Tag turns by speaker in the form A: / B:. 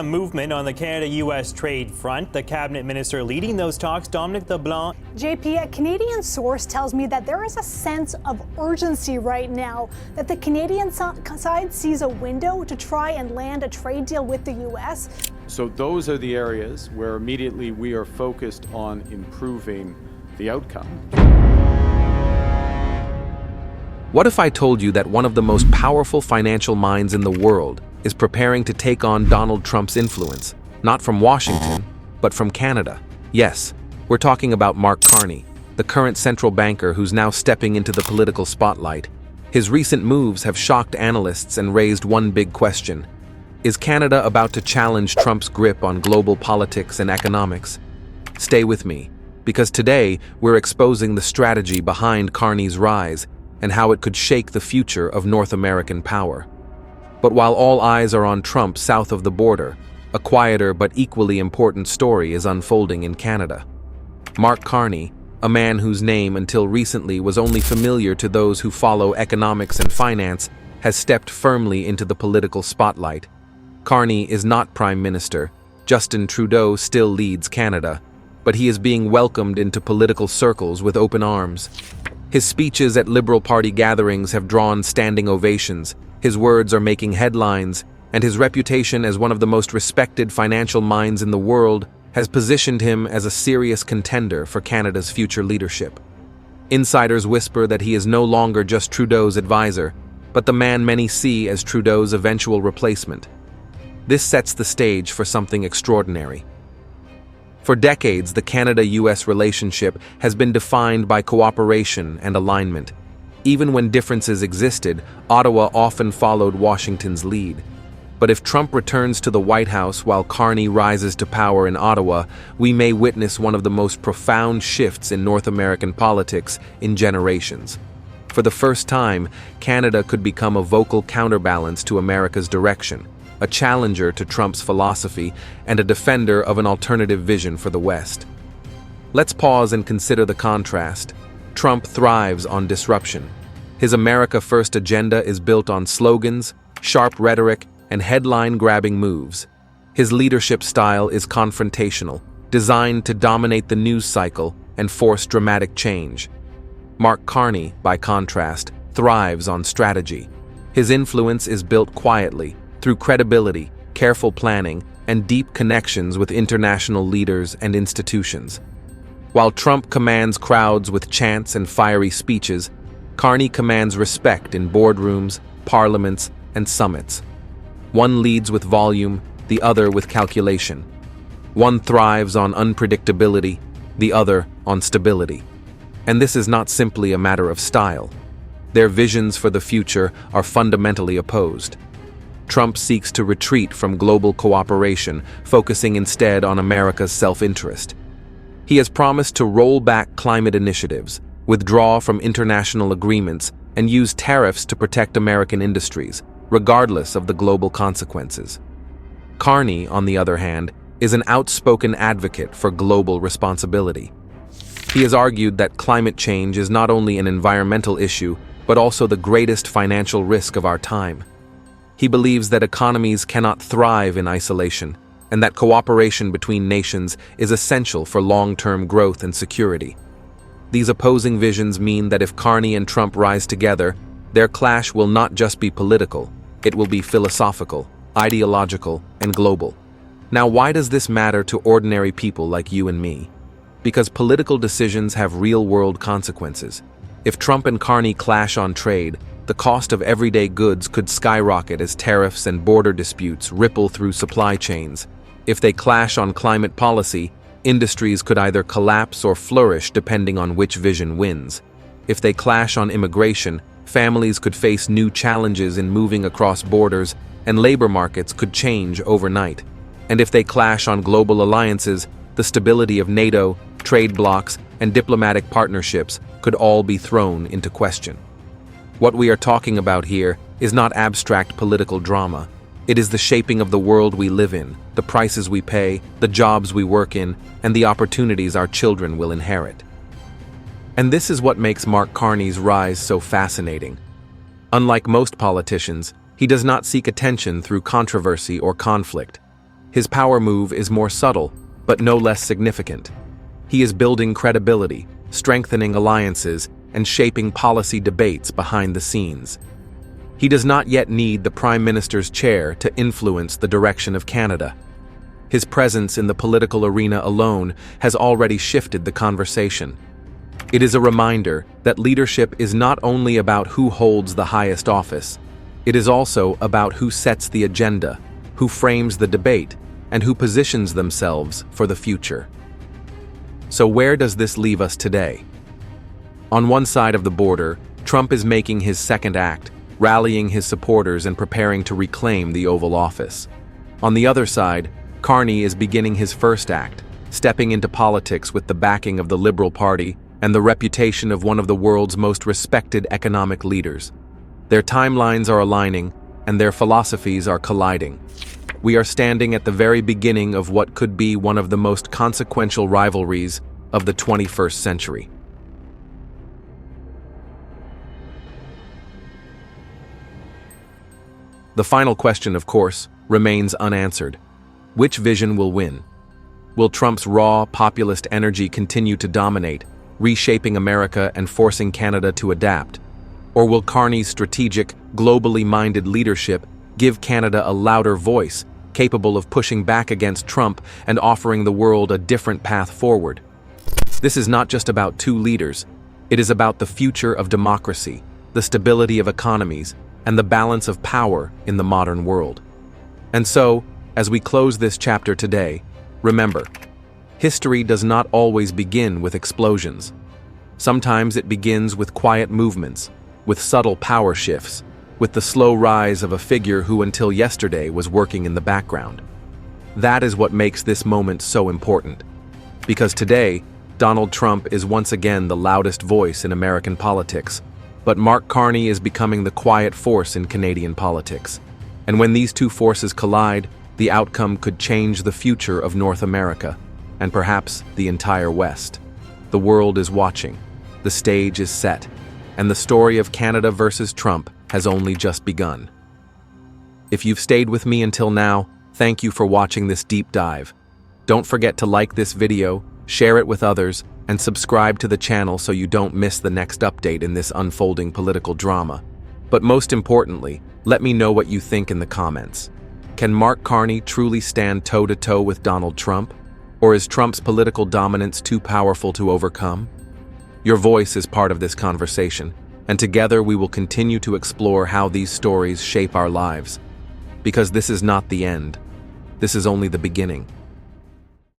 A: A movement on the Canada-U.S. trade front. The cabinet minister leading those talks, Dominic LeBlanc.
B: JP, a Canadian source tells me that there is a sense of urgency right now, that the Canadian side sees a window to try and land a trade deal with the U.S.
C: So those are the areas where immediately we are focused on improving the outcome.
D: What if I told you that one of the most powerful financial minds in the world is preparing to take on Donald Trump's influence, not from Washington, but from Canada? Yes, we're talking about Mark Carney, the current central banker who's now stepping into the political spotlight. His recent moves have shocked analysts and raised one big question. Is Canada about to challenge Trump's grip on global politics and economics? Stay with me, because today we're exposing the strategy behind Carney's rise and how it could shake the future of North American power. But while all eyes are on Trump south of the border, a quieter but equally important story is unfolding in Canada. Mark Carney, a man whose name until recently was only familiar to those who follow economics and finance, has stepped firmly into the political spotlight. Carney is not Prime Minister. Justin Trudeau still leads Canada, but he is being welcomed into political circles with open arms. His speeches at Liberal Party gatherings have drawn standing ovations. His words are making headlines, and his reputation as one of the most respected financial minds in the world has positioned him as a serious contender for Canada's future leadership. Insiders whisper that he is no longer just Trudeau's advisor, but the man many see as Trudeau's eventual replacement. This sets the stage for something extraordinary. For decades, the Canada-US relationship has been defined by cooperation and alignment. Even when differences existed, Ottawa often followed Washington's lead. But if Trump returns to the White House while Carney rises to power in Ottawa, we may witness one of the most profound shifts in North American politics in generations. For the first time, Canada could become a vocal counterbalance to America's direction, a challenger to Trump's philosophy, and a defender of an alternative vision for the West. Let's pause and consider the contrast. Trump thrives on disruption. His America First agenda is built on slogans, sharp rhetoric, and headline-grabbing moves. His leadership style is confrontational, designed to dominate the news cycle and force dramatic change. Mark Carney, by contrast, thrives on strategy. His influence is built quietly, through credibility, careful planning, and deep connections with international leaders and institutions. While Trump commands crowds with chants and fiery speeches, Carney commands respect in boardrooms, parliaments, and summits. One leads with volume, the other with calculation. One thrives on unpredictability, the other on stability. And this is not simply a matter of style. Their visions for the future are fundamentally opposed. Trump seeks to retreat from global cooperation, focusing instead on America's self-interest. He has promised to roll back climate initiatives, withdraw from international agreements, and use tariffs to protect American industries, regardless of the global consequences. Carney, on the other hand, is an outspoken advocate for global responsibility. He has argued that climate change is not only an environmental issue, but also the greatest financial risk of our time. He believes that economies cannot thrive in isolation, and that cooperation between nations is essential for long-term growth and security. These opposing visions mean that if Carney and Trump rise together, their clash will not just be political, it will be philosophical, ideological, and global. Now, why does this matter to ordinary people like you and me? Because political decisions have real-world consequences. If Trump and Carney clash on trade, the cost of everyday goods could skyrocket as tariffs and border disputes ripple through supply chains. If they clash on climate policy, industries could either collapse or flourish depending on which vision wins. If they clash on immigration, families could face new challenges in moving across borders, and labor markets could change overnight. And if they clash on global alliances, the stability of NATO, trade blocs, and diplomatic partnerships could all be thrown into question. What we are talking about here is not abstract political drama. It is the shaping of the world we live in, the prices we pay, the jobs we work in, and the opportunities our children will inherit. And this is what makes Mark Carney's rise so fascinating. Unlike most politicians, he does not seek attention through controversy or conflict. His power move is more subtle, but no less significant. He is building credibility, strengthening alliances, and shaping policy debates behind the scenes. He does not yet need the Prime Minister's chair to influence the direction of Canada. His presence in the political arena alone has already shifted the conversation. It is a reminder that leadership is not only about who holds the highest office, it is also about who sets the agenda, who frames the debate, and who positions themselves for the future. So where does this leave us today? On one side of the border, Trump is making his second act, rallying his supporters and preparing to reclaim the Oval Office. On the other side, Carney is beginning his first act, stepping into politics with the backing of the Liberal Party and the reputation of one of the world's most respected economic leaders. Their timelines are aligning, and their philosophies are colliding. We are standing at the very beginning of what could be one of the most consequential rivalries of the 21st century. The final question, of course, remains unanswered. Which vision will win? Will Trump's raw, populist energy continue to dominate, reshaping America and forcing Canada to adapt? Or will Carney's strategic, globally minded leadership give Canada a louder voice, capable of pushing back against Trump and offering the world a different path forward? This is not just about two leaders. It is about the future of democracy, the stability of economies, and the balance of power in the modern world. And so, as we close this chapter today, remember, history does not always begin with explosions. Sometimes it begins with quiet movements, with subtle power shifts, with the slow rise of a figure who until yesterday was working in the background. That is what makes this moment so important. Because today, Donald Trump is once again the loudest voice in American politics, but Mark Carney is becoming the quiet force in Canadian politics. And when these two forces collide, the outcome could change the future of North America, and perhaps the entire West. The world is watching, the stage is set, and the story of Canada versus Trump has only just begun. If you've stayed with me until now, thank you for watching this deep dive. Don't forget to like this video, share it with others, and subscribe to the channel so you don't miss the next update in this unfolding political drama. But most importantly, let me know what you think in the comments. Can Mark Carney truly stand toe-to-toe with Donald Trump? Or is Trump's political dominance too powerful to overcome? Your voice is part of this conversation, and together we will continue to explore how these stories shape our lives. Because this is not the end. This is only the beginning.